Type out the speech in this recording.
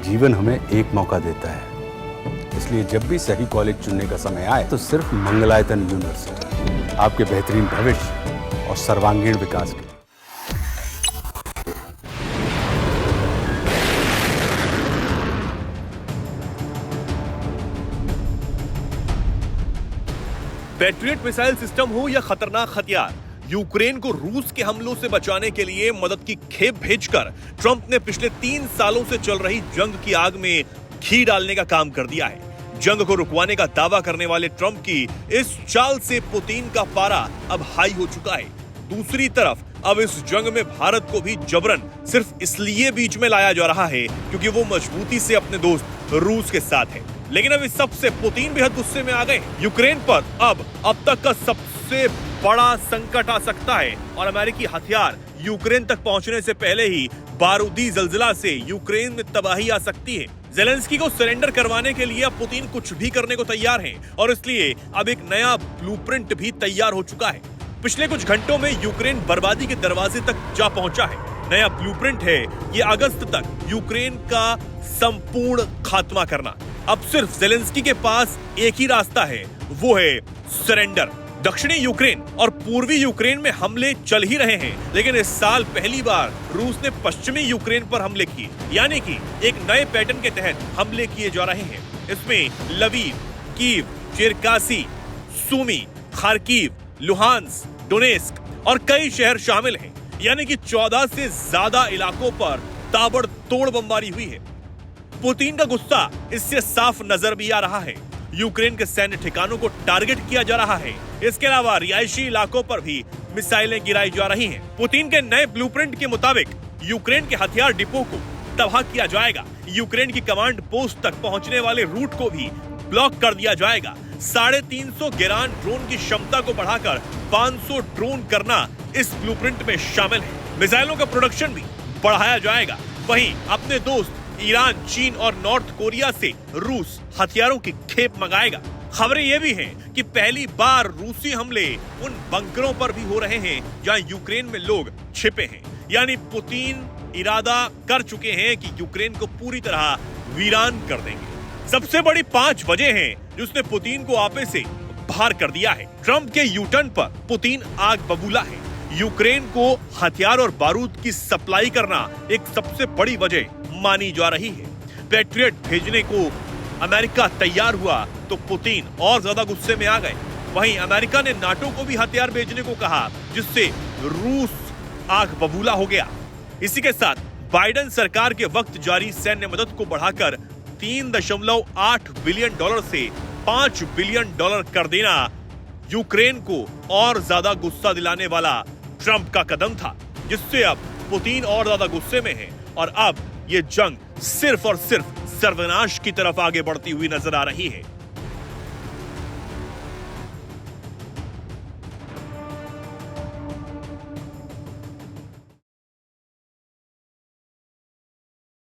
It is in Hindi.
जीवन हमें एक मौका देता है, इसलिए जब भी सही कॉलेज चुनने का समय आए तो सिर्फ मंगलायतन यूनिवर्सिटी आपके बेहतरीन भविष्य और सर्वांगीण विकास के। पैट्रियट मिसाइल सिस्टम हो या खतरनाक हथियार, यूक्रेन को रूस के हमलों से बचाने के लिए मदद की खेप भेजकर ट्रंप ने पिछले 3 सालों से चल रही जंग की आग में घी डालने का काम कर दिया है। जंग को रुकवाने का दावा करने वाले ट्रंप की इस चाल से पुतिन का पारा अब हाई हो चुका है। दूसरी तरफ अब इस जंग में भारत को भी जबरन सिर्फ इसलिए बीच में लाया जा रहा है क्योंकि वो मजबूती से अपने दोस्त रूस के साथ है। लेकिन अब इस सबसे पुतिन बेहद गुस्से में आ गए। यूक्रेन पर अब तक का सबसे बड़ा संकट आ सकता है और अमेरिकी हथियार यूक्रेन तक पहुंचने से पहले ही बारूदी जलजला से यूक्रेन में तबाही आ सकती है। ज़ेलेंस्की को सरेंडर करवाने के लिए अब पुतिन कुछ भी करने को तैयार हैं और इसलिए अब एक नया ब्लूप्रिंट भी तैयार हो चुका है। पिछले कुछ घंटों में यूक्रेन बर्बादी के दरवाजे तक जा पहुंचा है। नया ब्लूप्रिंट है ये अगस्त तक यूक्रेन का संपूर्ण खात्मा करना। अब सिर्फ ज़ेलेंस्की के पास एक ही रास्ता है, वो है सरेंडर। दक्षिणी यूक्रेन और पूर्वी यूक्रेन में हमले चल ही रहे हैं, लेकिन इस साल पहली बार रूस ने पश्चिमी यूक्रेन पर हमले किए, यानी कि एक नए पैटर्न के तहत हमले किए जा रहे हैं। इसमें Lviv, Kyiv, Cherkasy, Sumy, Kharkiv, Luhansk, Donetsk और कई शहर शामिल हैं, यानी कि 14 से ज्यादा इलाकों पर ताबड़तोड़ बमबारी हुई है। पुतिन का गुस्सा इससे साफ नजर भी आ रहा है। यूक्रेन के सैन्य ठिकानों को टारगेट किया जा रहा है। इसके अलावा रिहायशी इलाकों पर भी मिसाइलें गिराई जा रही हैं। पुतिन के नए ब्लूप्रिंट के मुताबिक यूक्रेन के हथियार डिपो को तबाह किया जाएगा। यूक्रेन की कमांड पोस्ट तक पहुंचने वाले रूट को भी ब्लॉक कर दिया जाएगा। 350 गेरान ड्रोन की क्षमता को बढ़ाकर 500 ड्रोन करना इस ब्लूप्रिंट में शामिल है। मिसाइलों का प्रोडक्शन भी बढ़ाया जाएगा। वहीं अपने दोस्त ईरान, चीन और नॉर्थ कोरिया से रूस हथियारों की खेप मंगाएगा। खबरें ये भी हैं कि पहली बार रूसी हमले उन बंकरों पर भी हो रहे हैं जहां यूक्रेन में लोग छिपे हैं, यानी पुतिन इरादा कर चुके हैं कि यूक्रेन को पूरी तरह वीरान कर देंगे। सबसे बड़ी 5 वजह हैं जिसने पुतिन को आपे से बाहर कर दिया है। ट्रंप के यूटर्न पर पुतिन आग बबूला है। यूक्रेन को हथियार और बारूद की सप्लाई करना एक सबसे बड़ी वजह मानी जा रही है। पैट्रियट भेजने को अमेरिका तैयार हुआ तो पुतिन और ज्यादा गुस्से में आ गए। वहीं अमेरिका ने नाटो को भी हथियार भेजने को कहा, जिससे रूस आग बबूला हो गया। इसी के साथ बाइडेन सरकार के वक्त जारी सैन्य मदद को बढ़ाकर $3.8 बिलियन से $5 बिलियन कर देना यूक्रेन को और ज्यादा गुस्सा दिलाने वाला ट्रंप का कदम था, जिससे अब पुतिन और ज्यादा गुस्से में है और अब ये जंग सिर्फ और सिर्फ सर्वनाश की तरफ आगे बढ़ती हुई नजर आ रही है।